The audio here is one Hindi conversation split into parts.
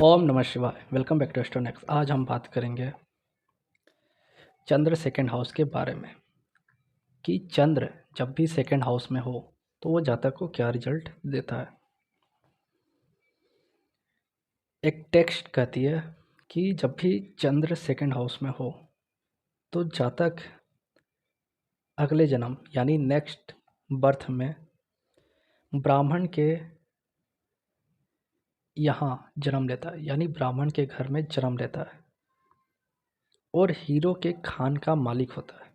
ओम नमः शिवाय। Welcome back to Astronex. आज हम बात करेंगे चंद्र सेकंड हाउस के बारे में कि चंद्र जब भी सेकंड हाउस में हो तो वो जातक को क्या रिजल्ट देता है। एक टेक्स्ट कहती है कि जब भी चंद्र सेकंड हाउस में हो तो जातक अगले जन्म यानी नेक्स्ट बर्थ में ब्राह्मण के यहाँ जन्म लेता है, यानी ब्राह्मण के घर में जन्म लेता है और हीरो के खान का मालिक होता है।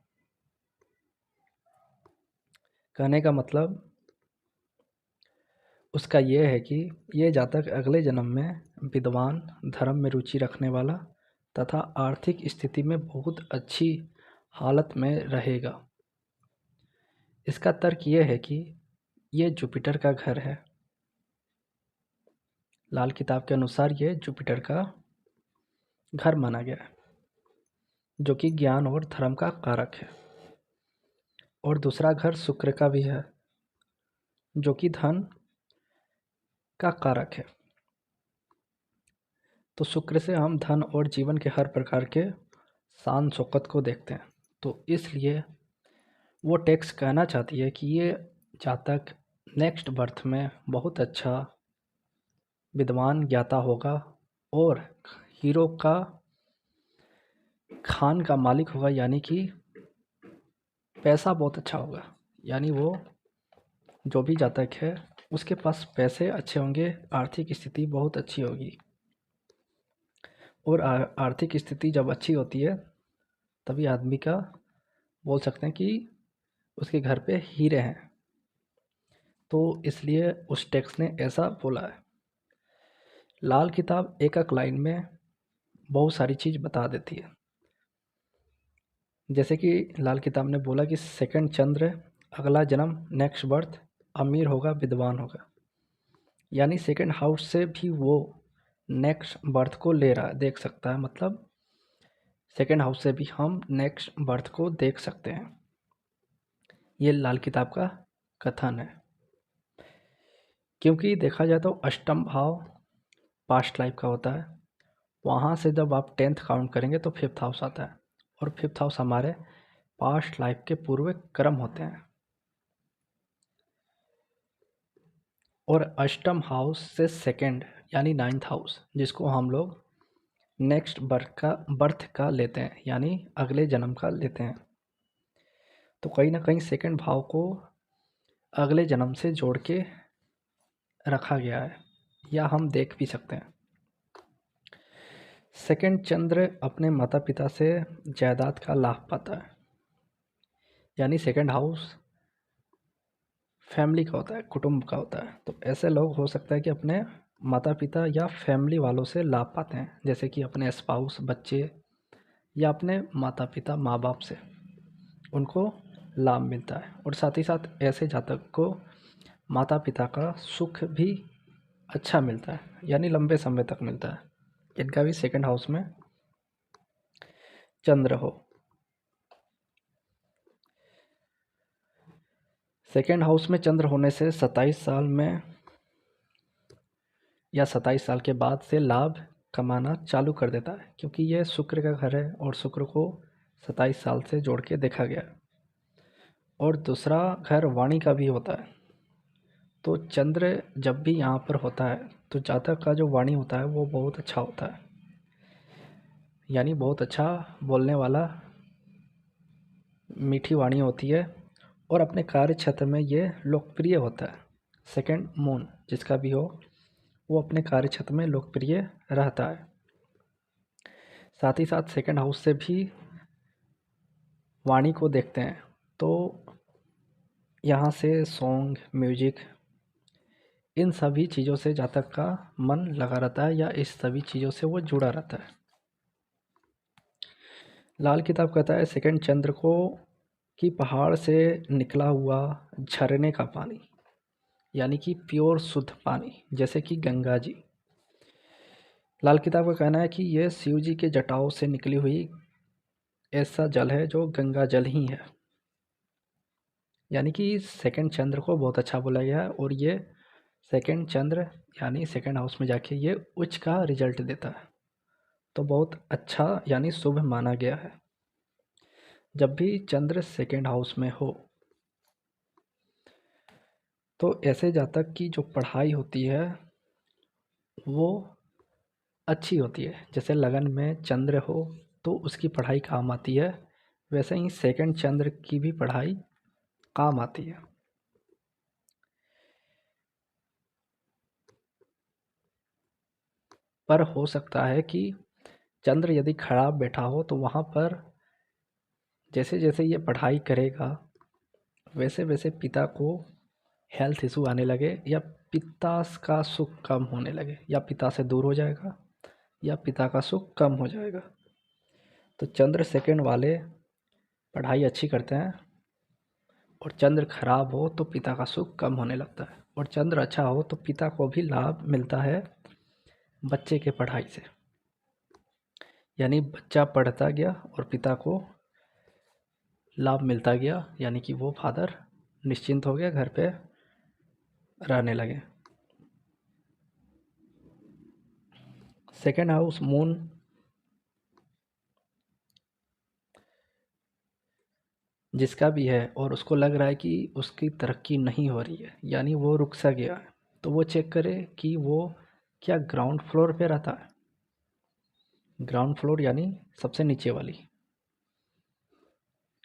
कहने का मतलब उसका ये है कि ये जातक अगले जन्म में विद्वान, धर्म में रुचि रखने वाला तथा आर्थिक स्थिति में बहुत अच्छी हालत में रहेगा। इसका तर्क ये है कि ये जुपिटर का घर है। लाल किताब के अनुसार ये जुपिटर का घर माना गया है, जो कि ज्ञान और धर्म का कारक है। और दूसरा घर शुक्र का भी है, जो कि धन का कारक है। तो शुक्र से हम धन और जीवन के हर प्रकार के शान शौकत को देखते हैं। तो इसलिए वो टेक्स्ट कहना चाहती है कि ये जातक नेक्स्ट बर्थ में बहुत अच्छा विद्वान ज्ञाता होगा और हीरो का खान का मालिक होगा, यानी कि पैसा बहुत अच्छा होगा। यानी वो जो भी जातक है उसके पास पैसे अच्छे होंगे, आर्थिक स्थिति बहुत अच्छी होगी। और आर्थिक स्थिति जब अच्छी होती है तभी आदमी का बोल सकते हैं कि उसके घर पे हीरे हैं। तो इसलिए उस टेक्स्ट ने ऐसा बोला है। लाल किताब एक एक लाइन में बहुत सारी चीज़ बता देती है। जैसे कि लाल किताब ने बोला कि सेकंड चंद्र, अगला जन्म नेक्स्ट बर्थ, अमीर होगा, विद्वान होगा। यानी सेकंड हाउस से भी वो नेक्स्ट बर्थ को ले रहा है, देख सकता है। मतलब सेकंड हाउस से भी हम नेक्स्ट बर्थ को देख सकते हैं। ये लाल किताब का कथन है। क्योंकि देखा जाए तो अष्टम भाव पास्ट लाइफ का होता है। वहाँ से जब आप 10th काउंट करेंगे तो 5th हाउस आता है, और 5th हाउस हमारे पास्ट लाइफ के पूर्व कर्म होते हैं। और अष्टम हाउस से सेकंड यानी 9th हाउस, जिसको हम लोग नेक्स्ट बर्थ का लेते हैं, यानी अगले जन्म का लेते हैं। तो कहीं ना कहीं सेकंड भाव को अगले जन्म से जोड़ के रखा गया है, या हम देख भी सकते हैं। सेकंड चंद्र अपने माता पिता से जायदाद का लाभ पाता है। यानी सेकंड हाउस फैमिली का होता है, कुटुंब का होता है। तो ऐसे लोग हो सकता है कि अपने माता पिता या फैमिली वालों से लाभ पाते हैं, जैसे कि अपने स्पाउस, बच्चे, या अपने माता पिता माँ बाप से उनको लाभ मिलता है। और साथ ही साथ ऐसे जातक को माता पिता का सुख भी अच्छा मिलता है, यानी लंबे समय तक मिलता है। इनका भी सेकंड हाउस में चंद्र हो। सेकंड हाउस में चंद्र होने से 27 साल में या 27 साल के बाद से लाभ कमाना चालू कर देता है, क्योंकि यह शुक्र का घर है और शुक्र को 27 साल से जोड़ के देखा गया। और दूसरा घर वाणी का भी होता है। तो चंद्र जब भी यहाँ पर होता है तो जातक का जो वाणी होता है वो बहुत अच्छा होता है, यानी बहुत अच्छा बोलने वाला, मीठी वाणी होती है। और अपने कार्य क्षेत्र में ये लोकप्रिय होता है। सेकंड मून जिसका भी हो, वो अपने कार्य क्षेत्र में लोकप्रिय रहता है। साथ ही साथ सेकंड हाउस से भी वाणी को देखते हैं तो यहाँ से सॉन्ग, म्यूजिक, इन सभी चीज़ों से जातक का मन लगा रहता है, या इस सभी चीज़ों से वो जुड़ा रहता है। लाल किताब कहता है सेकंड चंद्र को कि पहाड़ से निकला हुआ झरने का पानी, यानी कि प्योर शुद्ध पानी, जैसे कि गंगा जी। लाल किताब का कहना है कि यह शिव जी के जटाओं से निकली हुई ऐसा जल है जो गंगा जल ही है। यानी कि सेकंड चंद्र को बहुत अच्छा बोला गया है, और ये सेकंड चंद्र यानी सेकंड हाउस में जाके ये उच्च का रिजल्ट देता है, तो बहुत अच्छा यानी शुभ माना गया है। जब भी चंद्र सेकंड हाउस में हो तो ऐसे जातक की जो पढ़ाई होती है वो अच्छी होती है। जैसे लगन में चंद्र हो तो उसकी पढ़ाई काम आती है, वैसे ही सेकंड चंद्र की भी पढ़ाई काम आती है। पर हो सकता है कि चंद्र यदि खराब बैठा हो तो वहाँ पर जैसे जैसे ये पढ़ाई करेगा वैसे वैसे पिता को हेल्थ इशू आने लगे, या पिता का सुख कम होने लगे, या पिता से दूर हो जाएगा, या पिता का सुख कम हो जाएगा। तो चंद्र सेकंड वाले पढ़ाई अच्छी करते हैं, और चंद्र खराब हो तो पिता का सुख कम होने लगता है। और चंद्र अच्छा हो तो पिता को भी लाभ मिलता है बच्चे के पढ़ाई से, यानी बच्चा पढ़ता गया और पिता को लाभ मिलता गया, यानी कि वो फादर निश्चिंत हो गया, घर पे रहने लगे। सेकेंड हाउस मून जिसका भी है और उसको लग रहा है कि उसकी तरक्की नहीं हो रही है, यानी वो रुक सा गया है, तो वो चेक करे कि वो क्या ग्राउंड फ्लोर पे रहता है। ग्राउंड फ्लोर यानी सबसे नीचे वाली,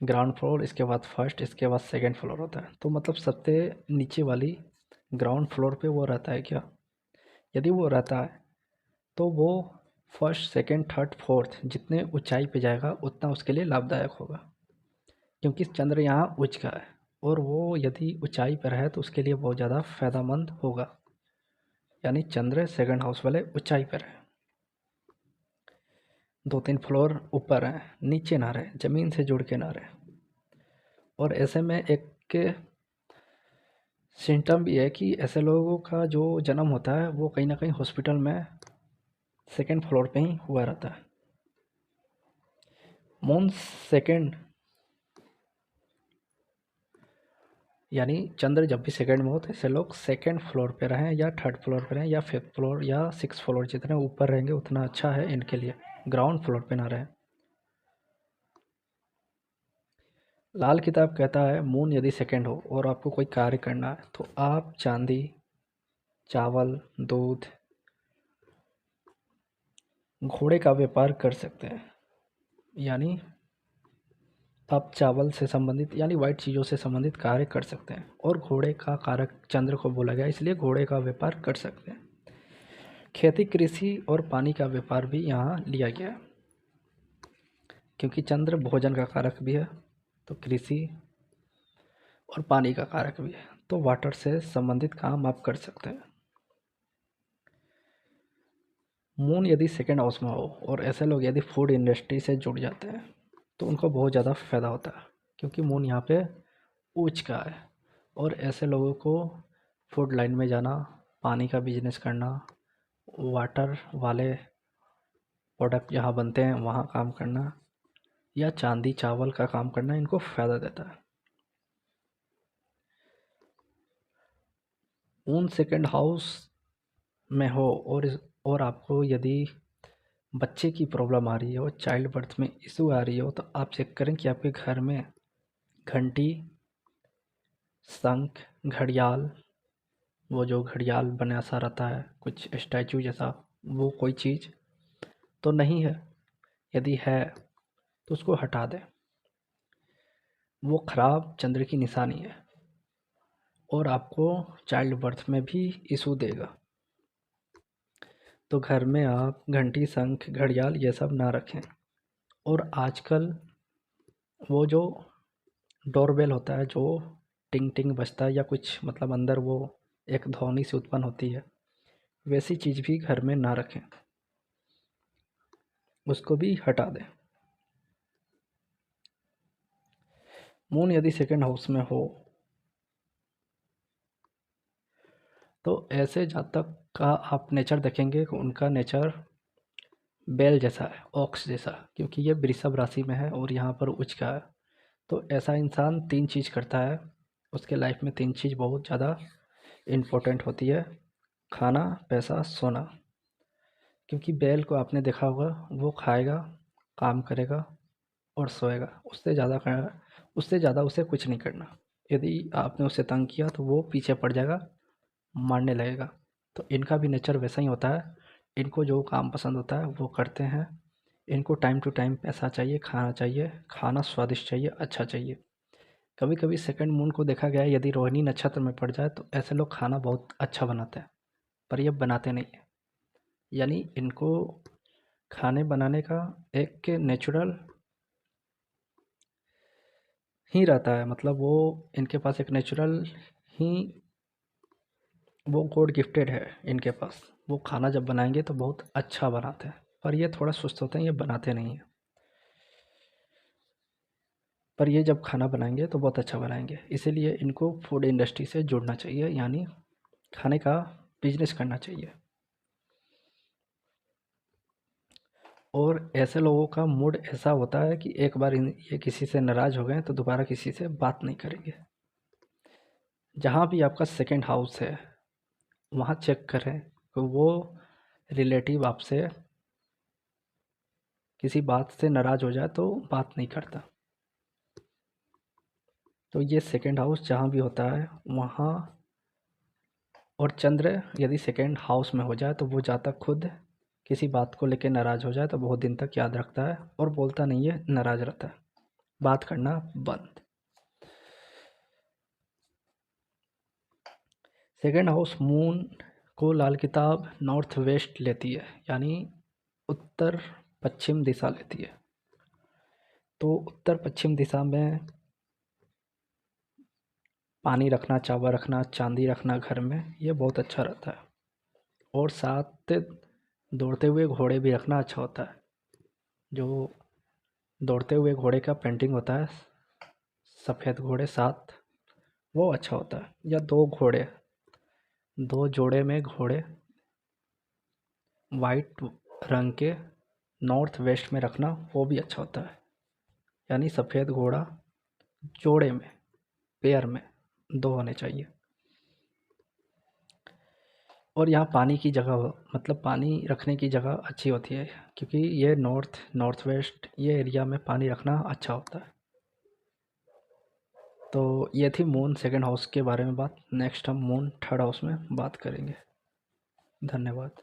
ग्राउंड फ्लोर, इसके बाद फर्स्ट, इसके बाद सेकंड फ्लोर होता है। तो मतलब सबसे नीचे वाली ग्राउंड फ्लोर पे वो रहता है क्या? यदि वो रहता है तो वो फर्स्ट सेकंड थर्ड फोर्थ जितने ऊंचाई पे जाएगा उतना उसके लिए लाभदायक होगा, क्योंकि चंद्र यहाँ उच्च का है, और वो यदि ऊंचाई पर है तो उसके लिए बहुत ज़्यादा फायदेमंद होगा। यानी चंद्र सेकंड हाउस वाले ऊंचाई पर है, 2-3 फ्लोर ऊपर है, नीचे ना रहे, ज़मीन से जुड़ के ना रहे। और ऐसे में एक सिम्टम भी है कि ऐसे लोगों का जो जन्म होता है वो कहीं ना कहीं हॉस्पिटल में सेकंड फ्लोर पे ही हुआ रहता है। मून सेकंड यानी चंद्र जब भी सेकंड में हो तो ऐसे लोग सेकंड फ्लोर पे रहें, या थर्ड फ्लोर पे रहें, या फिफ्थ फ्लोर या सिक्स फ्लोर, जितने ऊपर रहेंगे उतना अच्छा है इनके लिए, ग्राउंड फ्लोर पे ना रहें। लाल किताब कहता है मून यदि सेकंड हो और आपको कोई कार्य करना है तो आप चांदी, चावल, दूध, घोड़े का व्यापार कर सकते हैं। यानी आप चावल से संबंधित यानी वाइट चीज़ों से संबंधित कार्य कर सकते हैं, और घोड़े का कारक चंद्र को बोला गया इसलिए घोड़े का व्यापार कर सकते हैं। खेती, कृषि और पानी का व्यापार भी यहाँ लिया गया है, क्योंकि चंद्र भोजन का कारक भी है, तो कृषि और पानी का कारक भी है, तो वाटर से संबंधित काम आप कर सकते हैं। मून यदि सेकेंड हाउस में हो और ऐसे लोग यदि फूड इंडस्ट्री से जुड़ जाते हैं तो उनको बहुत ज़्यादा फ़ायदा होता है, क्योंकि मून यहाँ पे उच्च का है, और ऐसे लोगों को फूड लाइन में जाना, पानी का बिजनेस करना, वाटर वाले प्रोडक्ट जहाँ बनते हैं वहाँ काम करना, या चांदी चावल का काम करना इनको फ़ायदा देता है। मून सेकेंड हाउस में हो और आपको यदि बच्चे की प्रॉब्लम आ रही हो, चाइल्ड बर्थ में इशू आ रही हो, तो आप चेक करें कि आपके घर में घंटी, शंख, घड़ियाल, वो जो घड़ियाल बना सा रहता है कुछ स्टैचू जैसा, वो कोई चीज़ तो नहीं है। यदि है तो उसको हटा दें, वो खराब चंद्र की निशानी है और आपको चाइल्ड बर्थ में भी इशू देगा। तो घर में आप घंटी, शंख, घड़ियाल ये सब ना रखें। और आजकल वो जो डोरबेल होता है जो टिंग टिंग बजता है, या कुछ मतलब अंदर वो एक ध्वनि से उत्पन्न होती है, वैसी चीज़ भी घर में ना रखें, उसको भी हटा दें। मून यदि सेकंड हाउस में हो तो ऐसे जातक का आप नेचर देखेंगे कि उनका नेचर बैल जैसा है, ऑक्स जैसा, क्योंकि ये वृषभ राशि में है और यहाँ पर उच्च का है। तो ऐसा इंसान 3 चीज़ करता है, उसके लाइफ में 3 चीज़ बहुत ज़्यादा इम्पोर्टेंट होती है खाना, पैसा, सोना। क्योंकि बैल को आपने देखा होगा, वो खाएगा, काम करेगा और सोएगा। उससे ज़्यादा उसे कुछ नहीं करना। यदि आपने उसे तंग किया तो वो पीछे पड़ जाएगा, मारने लगेगा। तो इनका भी नेचर वैसा ही होता है। इनको जो काम पसंद होता है वो करते हैं। इनको टाइम टू टाइम पैसा चाहिए, खाना चाहिए, खाना स्वादिष्ट चाहिए, अच्छा चाहिए। कभी कभी सेकंड मून को देखा गया है, यदि रोहिणी नक्षत्र में पड़ जाए तो ऐसे लोग खाना बहुत अच्छा बनाते हैं, पर ये बनाते नहीं हैं। यानी इनको खाने बनाने का एक नेचुरल ही रहता है, मतलब वो इनके पास एक नेचुरल ही, वो गॉड गिफ्टेड है इनके पास। वो खाना जब बनाएंगे तो बहुत अच्छा बनाते हैं, पर ये थोड़ा सुस्त होते हैं, ये बनाते नहीं हैं। पर ये जब खाना बनाएंगे तो बहुत अच्छा बनाएंगे, इसीलिए इनको फूड इंडस्ट्री से जुड़ना चाहिए, यानी खाने का बिजनेस करना चाहिए। और ऐसे लोगों का मूड ऐसा होता है कि एक बार ये किसी से नाराज़ हो गए तो दोबारा किसी से बात नहीं करेंगे। जहाँ भी आपका सेकंड हाउस है वहाँ चेक करें कि वो रिलेटिव आपसे किसी बात से नाराज़ हो जाए तो बात नहीं करता। तो ये सेकंड हाउस जहाँ भी होता है वहाँ, और चंद्र यदि सेकंड हाउस में हो जाए तो वो ज़्यादा खुद किसी बात को लेकर नाराज़ हो जाए तो बहुत दिन तक याद रखता है और बोलता नहीं है, नाराज़ रहता है, बात करना बंद। सेकंड हाउस मून को लाल किताब नॉर्थ वेस्ट लेती है, यानी उत्तर पश्चिम दिशा लेती है। तो उत्तर पश्चिम दिशा में पानी रखना, चावल रखना, चांदी रखना घर में, ये बहुत अच्छा रहता है। और साथ दौड़ते हुए घोड़े भी रखना अच्छा होता है। जो दौड़ते हुए घोड़े का पेंटिंग होता है, सफ़ेद घोड़े साथ, वो अच्छा होता है। या दो घोड़े, दो जोड़े में घोड़े वाइट रंग के नॉर्थ वेस्ट में रखना, वो भी अच्छा होता है। यानी सफ़ेद घोड़ा जोड़े में, पेयर में दो होने चाहिए। और यहाँ पानी की जगह मतलब पानी रखने की जगह अच्छी होती है, क्योंकि ये नॉर्थ वेस्ट ये एरिया में पानी रखना अच्छा होता है। तो ये थी मून सेकंड हाउस के बारे में बात। नेक्स्ट हम मून थर्ड हाउस में बात करेंगे। धन्यवाद।